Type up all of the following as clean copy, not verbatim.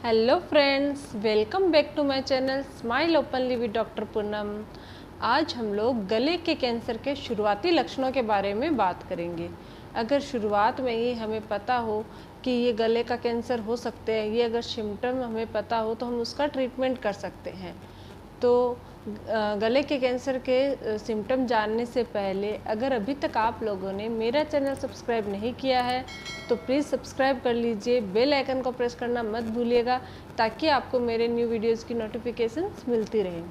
Hello friends, welcome back to my channel smile openly with doctor Poonam. आज हम लोग गले के कैंसर के शुरुआती लक्षणों के बारे में बात करेंगे। अगर शुरुआत में ही हमें पता हो कि ये गले का कैंसर हो सकते हैं, ये अगर सिम्टम हमें पता हो तो हम उसका ट्रीटमेंट कर सकते हैं। तो गले के कैंसर के सिम्टम जानने से पहले अगर अभी तक आप लोगों ने मेरा चैनल सब्सक्राइब नहीं किया है तो प्लीज़ सब्सक्राइब कर लीजिए, बेल आइकन को प्रेस करना मत भूलिएगा ताकि आपको मेरे न्यू वीडियोज़ की नोटिफिकेशंस मिलती रहें।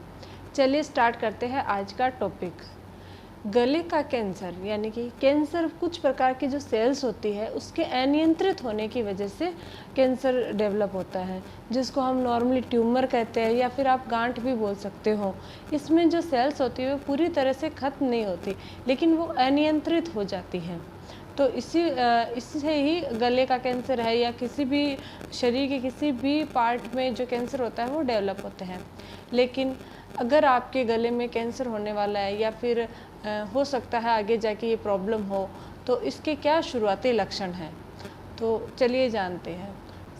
चलिए स्टार्ट करते हैं आज का टॉपिक। गले का कैंसर यानी कि कैंसर कुछ प्रकार की जो सेल्स होती है उसके अनियंत्रित होने की वजह से कैंसर डेवलप होता है, जिसको हम नॉर्मली ट्यूमर कहते हैं या फिर आप गांठ भी बोल सकते हो। इसमें जो सेल्स होती है वो पूरी तरह से ख़त्म नहीं होती, लेकिन वो अनियंत्रित हो जाती हैं। तो इससे ही गले का कैंसर है या किसी भी शरीर के किसी भी पार्ट में जो कैंसर होता है वो डेवलप होते हैं। लेकिन अगर आपके गले में कैंसर होने वाला है या फिर हो सकता है आगे जाके ये प्रॉब्लम हो, तो इसके क्या शुरुआती लक्षण हैं, तो चलिए जानते हैं।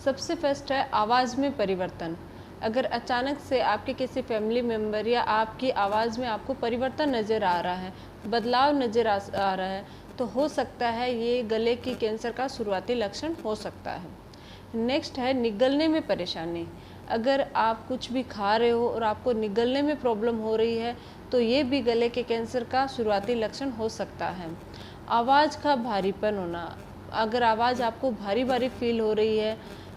सबसे फर्स्ट है आवाज़ में परिवर्तन। अगर अचानक से आपके किसी फैमिली मेम्बर या आपकी आवाज़ में आपको परिवर्तन नज़र आ रहा है, बदलाव नज़र आ रहा है, तो हो सकता है ये गले की कैंसर का शुरुआती लक्षण हो सकता है। नेक्स्ट है निगलने में परेशानी। अगर आप कुछ भी खा रहे हो और आपको निगलने में प्रॉब्लम हो रही है तो ये भी गले के कैंसर का शुरुआती लक्षण हो सकता है। आवाज़ का भारीपन होना। अगर आवाज़ आपको भारी भारी फील हो रही है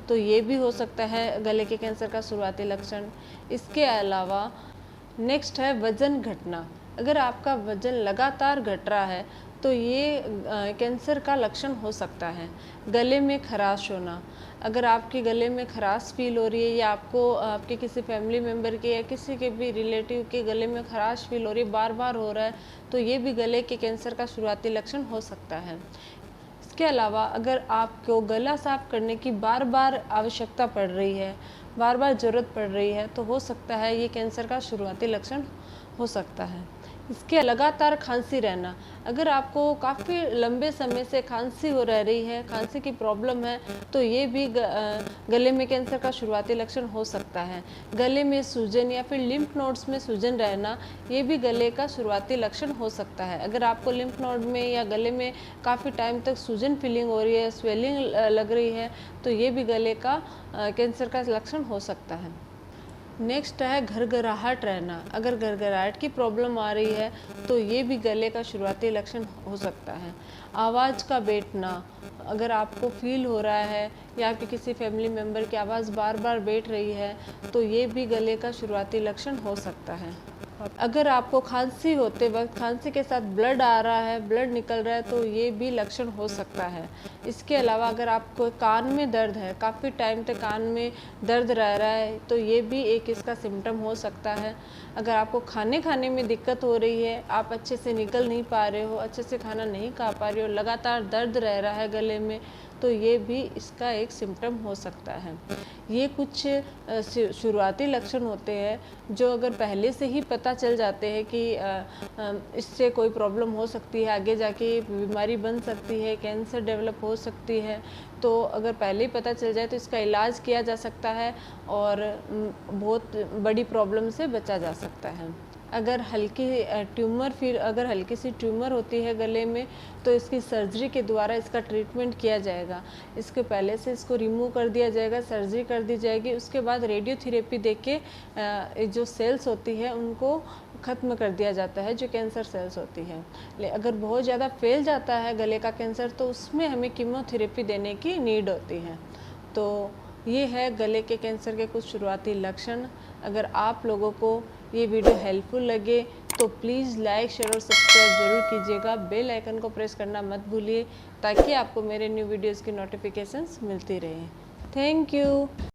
तो ये भी हो सकता है गले के कैंसर का शुरुआती लक्षण। इसके अलावा नेक्स्ट है वज़न घटना। अगर आपका वज़न लगातार घट रहा है तो ये कैंसर का लक्षण हो सकता है। गले में खराश होना। अगर आपके गले में खराश फील हो रही है या आपको आपके किसी फैमिली मेम्बर के या किसी के भी रिलेटिव के गले में खराश फील हो रही है, बार बार हो रहा है, तो ये भी गले के कैंसर का शुरुआती लक्षण हो सकता है। इसके अलावा अगर आपको गला साफ करने की बार बार आवश्यकता पड़ रही है, बार बार ज़रूरत पड़ रही है, तो हो सकता है ये कैंसर का शुरुआती लक्षण हो सकता है। इसके लगातार खांसी रहना। अगर आपको काफ़ी लंबे समय से खांसी हो रह रही है, खांसी की प्रॉब्लम है, तो ये भी गले में कैंसर का शुरुआती लक्षण हो सकता है। गले में सूजन या फिर लिम्फ नोड्स में सूजन रहना, ये भी गले का शुरुआती लक्षण हो सकता है। अगर आपको लिम्फ नोड में या गले में काफ़ी टाइम तक सूजन फीलिंग हो रही है, स्वेलिंग लग रही है, तो ये भी गले का कैंसर का लक्षण हो सकता है। नेक्स्ट है घरघराहट रहना। अगर घरघराहट की प्रॉब्लम आ रही है तो ये भी गले का शुरुआती लक्षण हो सकता है। आवाज़ का बैठना। अगर आपको फील हो रहा है या आपके किसी फैमिली मेम्बर की आवाज़ बार बार बैठ रही है तो ये भी गले का शुरुआती लक्षण हो सकता है। अगर आपको खांसी होते वक्त खांसी के साथ ब्लड आ रहा है, ब्लड निकल रहा है, तो ये भी लक्षण हो सकता है। इसके अलावा अगर आपको कान में दर्द है, काफ़ी टाइम तक कान में दर्द रह रहा है, तो ये भी एक इसका सिम्टम हो सकता है। अगर आपको खाने में दिक्कत हो रही है, आप अच्छे से निकल नहीं पा रहे हो, अच्छे से खाना नहीं खा पा रहे हो, लगातार दर्द रह रहा है गले में, तो ये भी इसका एक सिम्टम हो सकता है। ये कुछ शुरुआती लक्षण होते हैं जो अगर पहले से ही पता चल जाते हैं कि इससे कोई प्रॉब्लम हो सकती है, आगे जाके बीमारी बन सकती है, कैंसर डेवलप हो सकती है, तो अगर पहले ही पता चल जाए तो इसका इलाज किया जा सकता है और बहुत बड़ी प्रॉब्लम से बचा जा सकता है। अगर हल्की सी ट्यूमर होती है गले में तो इसकी सर्जरी के द्वारा इसका ट्रीटमेंट किया जाएगा। इसके पहले से इसको रिमूव कर दिया जाएगा, सर्जरी कर दी जाएगी, उसके बाद रेडियोथेरेपी देके जो सेल्स होती है उनको ख़त्म कर दिया जाता है, जो कैंसर सेल्स होती है। अगर बहुत ज़्यादा फैल जाता है गले का कैंसर तो उसमें हमें कीमोथेरेपी देने की नीड होती है। तो ये है गले के कैंसर के कुछ शुरुआती लक्षण। अगर आप लोगों को ये वीडियो हेल्पफुल लगे तो प्लीज़ लाइक, शेयर और सब्सक्राइब ज़रूर कीजिएगा। बेल आइकन को प्रेस करना मत भूलिए ताकि आपको मेरे न्यू वीडियोज़ की नोटिफिकेशंस मिलती रहें। Thank you.